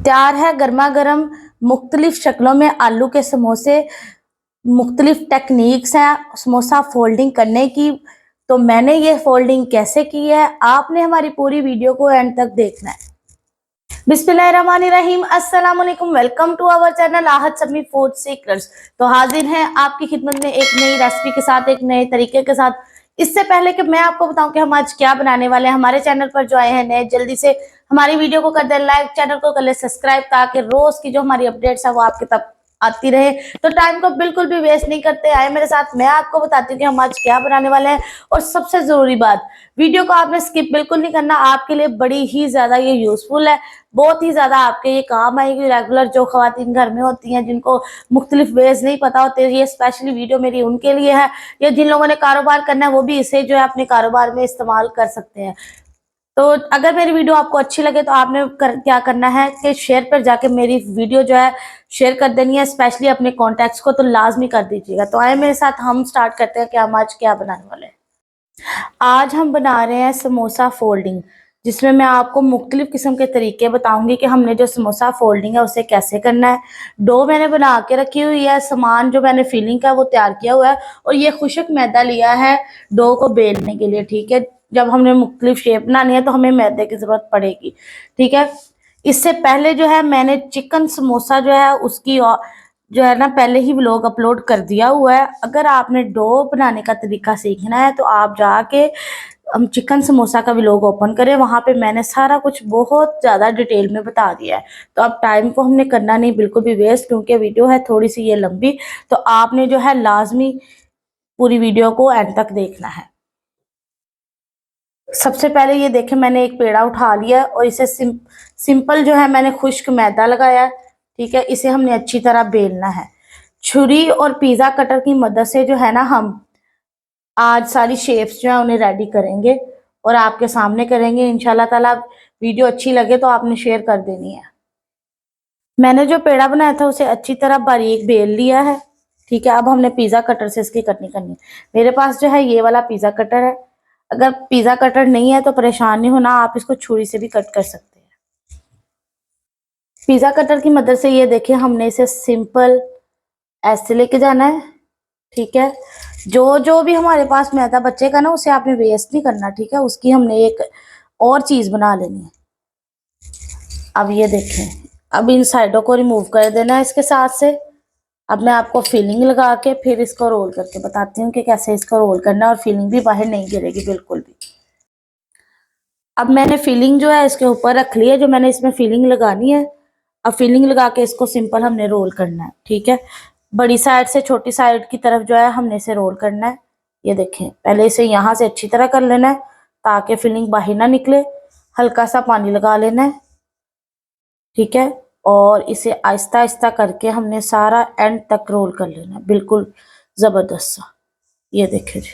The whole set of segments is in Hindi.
तैयार है गर्मा गर्म मुख्तलिफ शक्लों में आलू के समोसे। मुख्तलिफ टेक्निक्स हैं समोसा फोल्डिंग करने की। तो मैंने ये फोल्डिंग कैसे की है, आपने हमारी पूरी वीडियो को एंड तक देखना है। बिस्मिल्लाहिर्रहमानिर्रहीम, अस्सलाम वालेकुम, वेलकम टू आवर चैनल आहत समी फूड सीक्रेट्स। तो हाजिर हैं आपकी खिदमत में एक नई रेसिपी के साथ, एक नए तरीके के साथ। इससे पहले कि मैं आपको बताऊं कि हम आज क्या बनाने वाले हैं, हमारे चैनल पर जो आए हैं नए, जल्दी से हमारी वीडियो को कर दें लाइक, चैनल को कर ले सब्सक्राइब, ताकि रोज की जो हमारी अपडेट्स है वो आपके तक आती रहे। तो टाइम को बिल्कुल भी वेस्ट नहीं करते, आए मेरे साथ, मैं आपको बताती हूँ कि हम आज क्या बनाने वाले हैं। और सबसे जरूरी बात, वीडियो को आपने स्किप बिल्कुल नहीं करना, आपके लिए बड़ी ही ज्यादा ये यूजफुल है, बहुत ही ज्यादा आपके ये काम आएगी। रेगुलर जो खवातीन घर में होती हैं, जिनको मुख्तलिफ वेज नहीं पता होते, ये स्पेशली वीडियो मेरी उनके लिए है। या जिन लोगों ने कारोबार करना है वो भी इसे जो है अपने कारोबार में इस्तेमाल कर सकते हैं। तो अगर मेरी वीडियो आपको अच्छी लगे तो आपने क्या करना है कि शेयर पर जाके मेरी वीडियो जो है शेयर कर देनी है, स्पेशली अपने कॉन्टैक्ट्स को तो लाजमी कर दीजिएगा। तो आए मेरे साथ, हम स्टार्ट करते हैं कि हम आज क्या बनाने वाले हैं। आज हम बना रहे हैं समोसा फोल्डिंग, जिसमें मैं आपको मुख्तलिफ किस्म के तरीके बताऊंगी कि हमने जो समोसा फोल्डिंग है उसे कैसे करना है। डो मैंने बना के रखी हुई है, सामान जो मैंने फिलिंग का वो तैयार किया हुआ है, और ये खुश्क मैदा लिया है डो को बेलने के लिए। ठीक है, जब हमने मुख्तलिफ शेप बनानी है तो हमें मैदे की जरूरत पड़ेगी। ठीक है, इससे पहले जो है मैंने चिकन समोसा जो है उसकी जो है ना पहले ही व्लॉग अपलोड कर दिया हुआ है। अगर आपने डो बनाने का तरीका सीखना है तो आप जाके हम चिकन समोसा का व्लॉग ओपन करें, वहां पे मैंने सारा कुछ बहुत ज़्यादा डिटेल में बता दिया है। तो अब टाइम को हमने करना नहीं बिल्कुल भी वेस्ट, क्योंकि वीडियो है थोड़ी सी ये लंबी, तो आपने जो है लाजमी पूरी वीडियो को एंड तक देखना है। सबसे पहले ये देखें, मैंने एक पेड़ा उठा लिया और इसे सिंपल जो है मैंने खुश्क मैदा लगाया। ठीक है, इसे हमने अच्छी तरह बेलना है। छुरी और पिज़्ज़ा कटर की मदद से जो है ना हम आज सारी शेप्स जो है उन्हें रेडी करेंगे और आपके सामने करेंगे इंशाल्लाह ताला। वीडियो अच्छी लगे तो आपने शेयर कर देनी है। मैंने जो पेड़ा बनाया था उसे अच्छी तरह बारीक बेल लिया है। ठीक है, अब हमने पिज़्ज़ा कटर से इसकी कटनी करनी है। मेरे पास जो है ये वाला पिज़्ज़ा कटर है। अगर पिज़्ज़ा कटर नहीं है तो परेशान नहीं होना, आप इसको छुरी से भी कट कर सकते हैं। पिज़्ज़ा कटर की मदद से ये देखिए, हमने इसे सिंपल ऐसे लेके जाना है। ठीक है, जो जो भी हमारे पास मैदा बचेगा ना उसे आपने वेस्ट नहीं करना। ठीक है, उसकी हमने एक और चीज बना लेनी है। अब ये देखें, अब इन साइडों को रिमूव कर देना है इसके साथ से। अब मैं आपको फिलिंग लगा के फिर इसको रोल करके बताती हूँ कि कैसे इसको रोल करना है, और फिलिंग भी बाहर नहीं गिरेगी बिल्कुल भी। अब मैंने फिलिंग जो है इसके ऊपर रख ली है, जो मैंने इसमें फिलिंग लगानी है। अब फिलिंग लगा के इसको सिंपल हमने रोल करना है। ठीक है, बड़ी साइड से छोटी साइड की तरफ जो है हमने इसे रोल करना है। ये देखें, पहले इसे यहाँ से अच्छी तरह कर लेना है ताकि फिलिंग बाहर ना निकले। हल्का सा पानी लगा लेना है। ठीक है, और इसे आहिस्ता आहिस्ता करके हमने सारा एंड तक रोल कर लेना है, बिल्कुल जबरदस्त सा। ये देखें जी,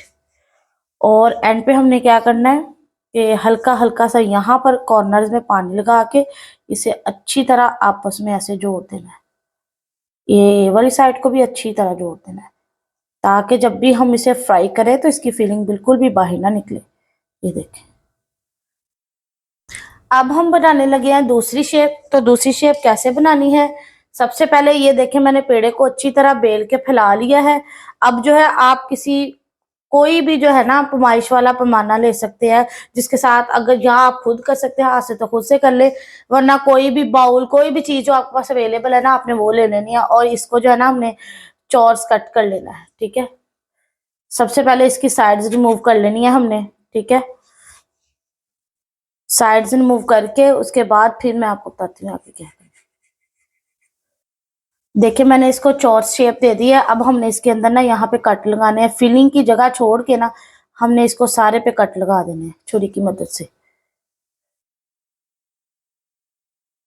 और एंड पे हमने क्या करना है कि हल्का हल्का सा यहाँ पर कॉर्नर्स में पानी लगा के इसे अच्छी तरह आपस में ऐसे जोड़ देना है। ये वाली साइड को भी अच्छी तरह जोड़ देना है ताकि जब भी हम इसे फ्राई करें तो इसकी फीलिंग बिल्कुल भी बाहर ना निकले। ये देखें, अब हम बनाने लगे हैं दूसरी शेप। तो दूसरी शेप कैसे बनानी है, सबसे पहले ये देखें, मैंने पेड़े को अच्छी तरह बेल के फैला लिया है। अब जो है आप कोई भी जो है ना पैमाइश वाला पैमाना ले सकते हैं, जिसके साथ अगर यहाँ आप खुद कर सकते हैं हाथ से तो खुद से कर ले, वरना कोई भी बाउल, कोई भी चीज जो आपके पास अवेलेबल है ना आपने वो ले लेनी है। और इसको जो है ना हमने चॉर्स कट कर लेना है। ठीक है, सबसे पहले इसकी साइड्स रिमूव कर लेनी है हमने। ठीक है, साइड्स रिमूव करके उसके बाद फिर मैं आपको बताती हूँ आगे क्या है। देखिए, मैंने इसको चौरस शेप दे दी है। अब हमने इसके अंदर ना यहाँ पे कट लगाने हैं, फिलिंग की जगह छोड़ के ना हमने इसको सारे पे कट लगा देने हैं छुरी की मदद से।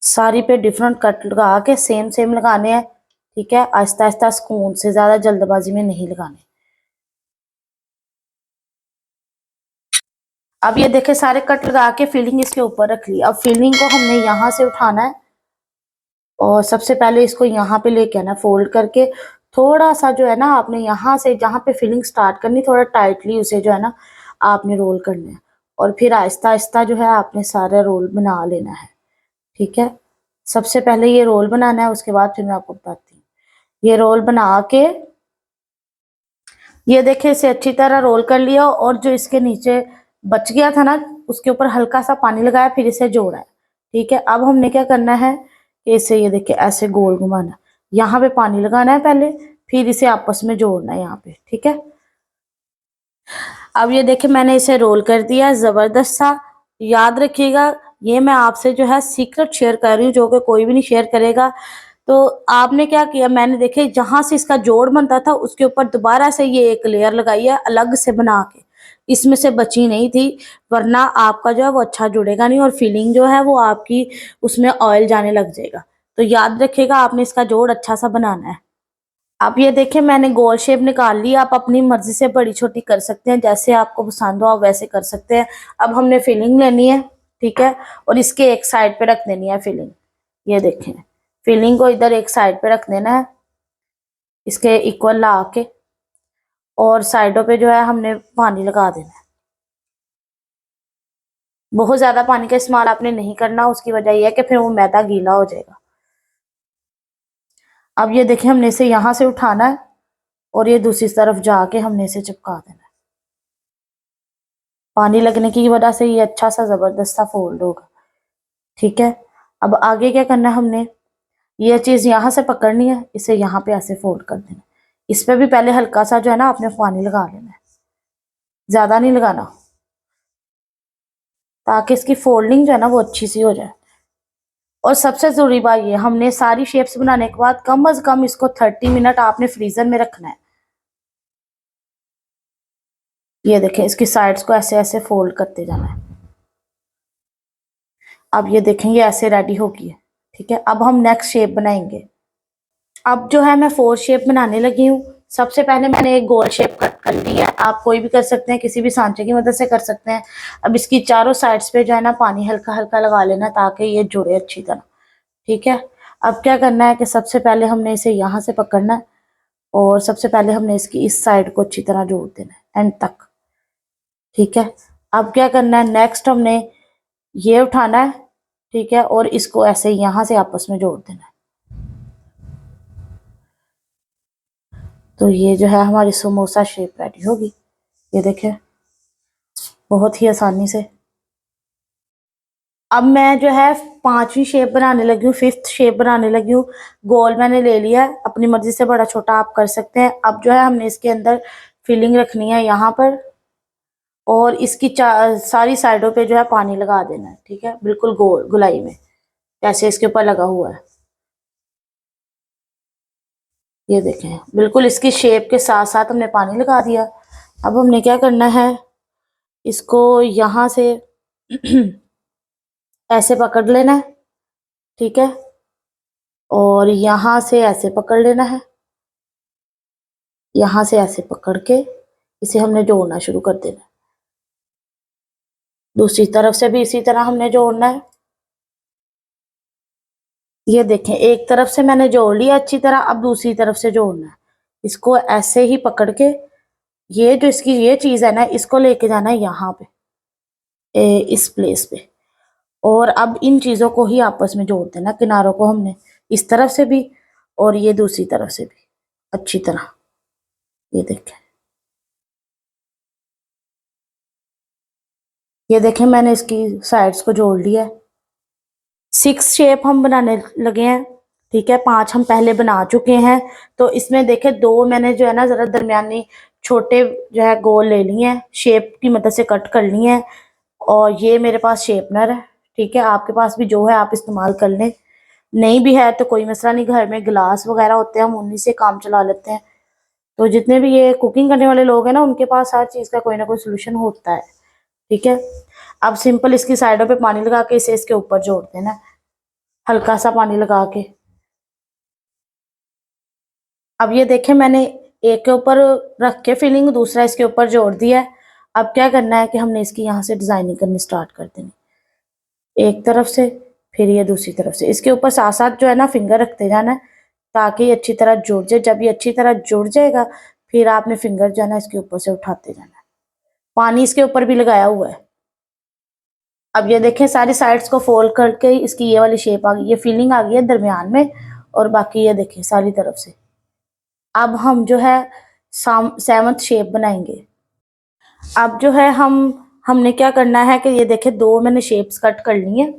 सारी पे डिफरेंट कट लगा के सेम सेम लगाने हैं। ठीक है, आहिस्ता आहिस्ता सुकून से, ज्यादा जल्दबाजी में नहीं लगाने। अब ये देखे, सारे कट लगा के फिलिंग इसके ऊपर रख ली। अब फिलिंग को हमने यहाँ से उठाना है और सबसे पहले इसको यहाँ पे लेके आना, फोल्ड करके थोड़ा सा जो है ना आपने यहाँ से जहाँ पे फिलिंग स्टार्ट करनी, थोड़ा टाइटली उसे जो है ना आपने रोल करना है। और फिर आहिस्ता आहिस्ता जो है आपने सारा रोल बना लेना है। ठीक है, सबसे पहले ये रोल बनाना है, उसके बाद फिर मैं आपको बताती हूँ। ये रोल बना के ये देखिए इसे अच्छी तरह रोल कर लिया, और जो इसके नीचे बच गया था ना उसके ऊपर हल्का सा पानी लगाया, फिर इसे जोड़ा है। ठीक है, अब हमने क्या करना है कि इसे ये देखिए ऐसे गोल घुमाना, यहाँ पे पानी लगाना है पहले, फिर इसे आपस में जोड़ना है यहाँ पे। ठीक है, अब ये देखिए मैंने इसे रोल कर दिया जबरदस्त सा। याद रखिएगा ये मैं आपसे जो है सीक्रेट शेयर कर रही हूँ, जो कि कोई भी नहीं शेयर करेगा। तो आपने क्या किया, मैंने देखे जहां से इसका जोड़ बनता था उसके ऊपर दोबारा से ये एक लेयर लगाई है अलग से बना के, इसमें से बची नहीं थी, वरना आपका जो है वो अच्छा जुड़ेगा नहीं, और फीलिंग जो है वो आपकी उसमें ऑयल जाने लग जाएगा। तो याद रखिएगा आपने इसका जोड़ अच्छा सा बनाना है। आप ये देखिए मैंने गोल शेप निकाल ली, आप अपनी मर्जी से बड़ी छोटी कर सकते हैं, जैसे आपको पसंद हो आप वैसे कर सकते हैं। अब हमने फिलिंग लेनी है, ठीक है, और इसके एक साइड पे रख देनी है फिलिंग। ये देखें, फिलिंग को इधर एक साइड पे रख देना है, इसके इक्वल ला के, और साइडों पे जो है हमने पानी लगा देना है। बहुत ज्यादा पानी का इस्तेमाल आपने नहीं करना, उसकी वजह यह है कि फिर वो मैदा गीला हो जाएगा। अब ये देखिए हमने इसे यहां से उठाना है, और ये दूसरी तरफ जाके हमने इसे चिपका देना है। पानी लगने की वजह से ये अच्छा सा जबरदस्त सा फोल्ड होगा। ठीक है, अब आगे क्या करना है, हमने ये चीज यहाँ से पकड़नी है, इसे यहाँ पे ऐसे फोल्ड कर देना है। इस पे भी पहले हल्का सा जो है ना आपने पानी लगा लेना है, ज्यादा नहीं लगाना, ताकि इसकी फोल्डिंग जो है ना वो अच्छी सी हो जाए। और सबसे जरूरी बात ये, हमने सारी शेप्स बनाने के बाद कम अज कम इसको 30 मिनट आपने फ्रीजर में रखना है। ये देखें इसकी साइड्स को ऐसे ऐसे फोल्ड करते जाना है। अब ये देखें ये ऐसे रेडी होगी है। ठीक है, अब हम नेक्स्ट शेप बनाएंगे। अब जो है मैं 4 शेप बनाने लगी हूँ। सबसे पहले मैंने एक गोल शेप कट कर ली है, आप कोई भी कर सकते हैं, किसी भी सांचे की मदद से कर सकते हैं। अब इसकी चारों साइड्स पे जो है ना पानी हल्का हल्का लगा लेना, ताकि ये जुड़े अच्छी तरह। ठीक है, अब क्या करना है कि सबसे पहले हमने इसे यहाँ से पकड़ना है, और सबसे पहले हमने इसकी इस साइड को अच्छी तरह जोड़ देना है एंड तक। ठीक है, अब क्या करना है, नेक्स्ट हमने ये उठाना है, ठीक है, और इसको ऐसे यहाँ से आपस में जोड़ देना है। तो ये जो है हमारी समोसा शेप रेडी होगी। ये देखें बहुत ही आसानी से। अब मैं जो है 5वीं शेप बनाने लगी हूँ, 5th शेप बनाने लगी हूँ। गोल मैंने ले लिया है, अपनी मर्जी से बड़ा छोटा आप कर सकते हैं। अब जो है हमने इसके अंदर फिलिंग रखनी है यहाँ पर, और इसकी सारी साइडों पे जो है पानी लगा देना है। ठीक है, बिल्कुल गोल गुलाई में जैसे इसके ऊपर लगा हुआ है। ये देखें बिल्कुल इसकी शेप के साथ साथ हमने पानी लगा दिया। अब हमने क्या करना है, इसको यहाँ से ऐसे पकड़ लेना है। ठीक है, और यहाँ से ऐसे पकड़ लेना है, यहाँ से ऐसे पकड़ के इसे हमने जोड़ना शुरू कर देना है। दूसरी तरफ से भी इसी तरह हमने जोड़ना है। ये देखें एक तरफ से मैंने जोड़ लिया अच्छी तरह, अब दूसरी तरफ से जोड़ना है। इसको ऐसे ही पकड़ के, ये जो इसकी ये चीज है ना, इसको लेके जाना है यहाँ पे, इस प्लेस पे, और अब इन चीजों को ही आपस में जोड़ देना, किनारों को हमने इस तरफ से भी और ये दूसरी तरफ से भी अच्छी तरह। ये देखें, ये देखें मैंने इसकी साइड्स को जोड़ लिया है। 6 शेप हम बनाने लगे हैं। ठीक है, 5 हम पहले बना चुके हैं। तो इसमें देखें 2 मैंने जो है ना जरा दरमियानी छोटे जो है गोल ले लिए हैं, शेप की मदद से कट कर लिए हैं, और ये मेरे पास शेपनर है। ठीक है, आपके पास भी जो है आप इस्तेमाल कर लें, नहीं भी है तो कोई मसला नहीं, घर में गिलास वगैरह होते हैं हम उन्हीं से काम चला लेते हैं। तो जितने भी ये कुकिंग करने वाले लोग हैं ना, उनके पास हर चीज़ का कोई ना कोई सोल्यूशन होता है। ठीक है, अब सिंपल इसकी साइडों पे पानी लगा के इसे इसके ऊपर जोड़ देना है, हल्का सा पानी लगा के। अब ये देखें मैंने एक के ऊपर रख के फिलिंग, दूसरा इसके ऊपर जोड़ दिया है। अब क्या करना है कि हमने इसकी यहाँ से डिजाइनिंग करनी स्टार्ट कर देनी, एक तरफ से फिर ये दूसरी तरफ से, इसके ऊपर साथ साथ जो है ना फिंगर रखते जाना है, ताकि ये अच्छी तरह जुड़ जाए। जब ये अच्छी तरह जुड़ जाएगा, फिर आपने फिंगर जो है ना इसके ऊपर से उठाते जाना है। पानी इसके ऊपर भी लगाया हुआ है। अब ये देखें सारी साइड्स को फोल्ड करके इसकी ये वाली शेप आ गई, ये फिलिंग आ गई है दरमियान में, और बाकी ये देखें सारी तरफ से। अब हम जो है सेवंथ शेप बनाएंगे। अब जो है हमने क्या करना है कि ये देखें दो मैंने शेप्स कट कर ली है,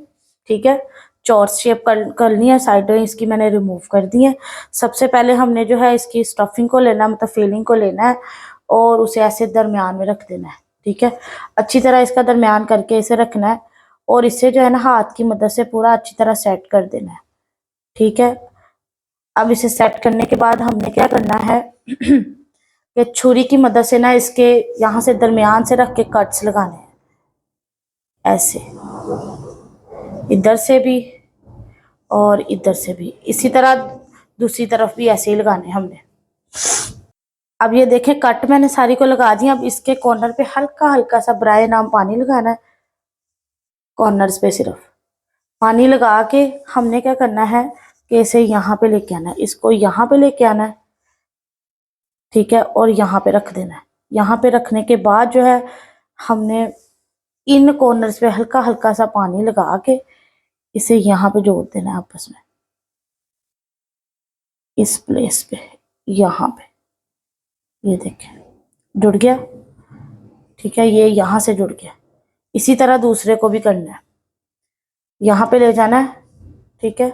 ठीक है, चौरस शेप कर ली है, साइडें इसकी मैंने रिमूव कर दी है। सबसे पहले हमने जो है इसकी स्टफिंग को लेना है, मतलब फिलिंग को लेना है और उसे ऐसे दरमियान में रख देना है, ठीक है। अच्छी तरह इसका दरमियान करके इसे रखना है और इससे जो है ना हाथ की मदद से पूरा अच्छी तरह सेट कर देना है, ठीक है। अब इसे सेट करने के बाद हमने क्या करना है कि छुरी की मदद से ना इसके यहाँ से दरमियान से रख के कट्स लगाने हैं, ऐसे इधर से भी और इधर से भी, इसी तरह दूसरी तरफ भी ऐसे ही लगाने हमने। अब ये देखें कट मैंने सारी को लगा दी। अब इसके कॉर्नर पे हल्का हल्का सा बराए नाम पानी लगाना है, कॉर्नर्स पे सिर्फ पानी लगा के हमने क्या करना है कि इसे यहाँ पे लेके आना है, इसको यहाँ पे लेके आना है, ठीक है, और यहाँ पे रख देना है। यहाँ पे रखने के बाद जो है हमने इन कॉर्नर्स पे हल्का हल्का सा पानी लगा के इसे यहाँ पे जोड़ देना है आपस में, इस प्लेस पे, यहाँ पे, ये देखें जुड़ गया, ठीक है, ये यहाँ से जुड़ गया। इसी तरह दूसरे को भी करना है, यहाँ पे ले जाना है, ठीक है,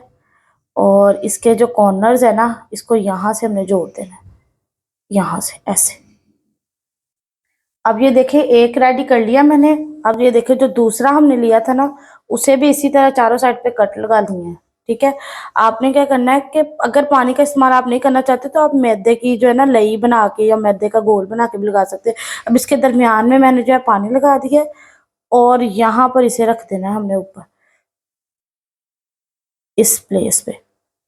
और इसके जो कॉर्नर्स है ना इसको यहाँ से हमने जोड़ देना है, यहाँ से ऐसे। अब ये देखें एक रेडी कर लिया मैंने। अब ये देखें जो दूसरा हमने लिया था ना उसे भी इसी तरह चारों साइड पे कट लगा दिए हैं, ठीक है। आपने क्या करना है कि अगर पानी का इस्तेमाल आप नहीं करना चाहते तो आप मैदे की जो है ना लई बना के या मैदे का गोल बना के भी लगा सकते हैं। अब इसके दरमियान में मैंने जो है पानी लगा दिया है और यहाँ पर इसे रख देना है हमने ऊपर इस प्लेस पे,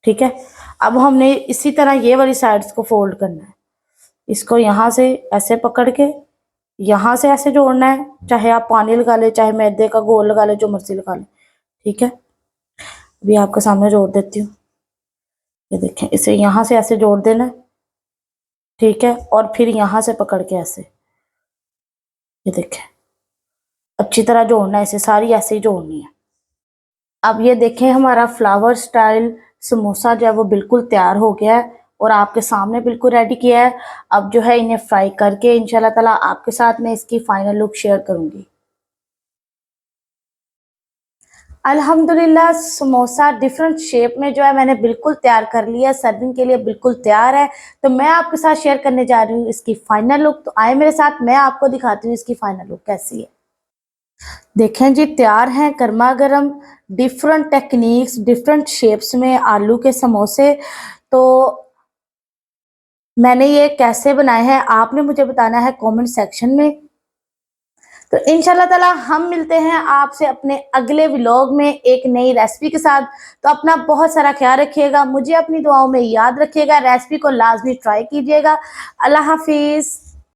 ठीक है। अब हमने इसी तरह ये वाली साइड्स को फोल्ड करना है, इसको यहाँ से ऐसे पकड़ के यहाँ से ऐसे जोड़ना है, चाहे आप पानी लगा ले चाहे मैदे का गोल लगा ले, जो मर्जी लगा ले, ठीक है। अभी आपके सामने जोड़ देती हूँ, ये देखें इसे यहाँ से ऐसे जोड़ देना है, ठीक है, और फिर यहाँ से पकड़ के ऐसे, ये देखें अच्छी तरह जोड़ना है, इसे सारी ऐसे ही जोड़नी है। अब ये देखें हमारा फ्लावर स्टाइल समोसा जो है वो बिल्कुल तैयार हो गया है और आपके सामने बिल्कुल रेडी किया है। अब जो है इन्हें फ्राई करके इंशाल्लाह ताला आपके साथ में इसकी फाइनल लुक शेयर करूंगी। अल्हम्दुलिल्लाह समोसा डिफरेंट शेप में जो है मैंने बिल्कुल तैयार कर लिया, सर्विंग के लिए बिल्कुल तैयार है। तो मैं आपके साथ शेयर करने जा रही हूँ इसकी फाइनल लुक। तो आए मेरे साथ, मैं आपको दिखाती हूँ इसकी फाइनल लुक कैसी है। देखें जी तैयार हैं गर्मा गर्म डिफरेंट टेक्निक्स डिफरेंट शेप्स में आलू के समोसे। तो मैंने ये कैसे बनाए हैं आपने मुझे बताना है कमेंट सेक्शन में। तो इंशाल्लाह ताला हम मिलते हैं आपसे अपने अगले व्लॉग में एक नई रेसिपी के साथ। तो अपना बहुत सारा ख्याल रखिएगा, मुझे अपनी दुआओं में याद रखिएगा, रेसिपी को लाजमी ट्राई कीजिएगा। अल्लाह हाफिज।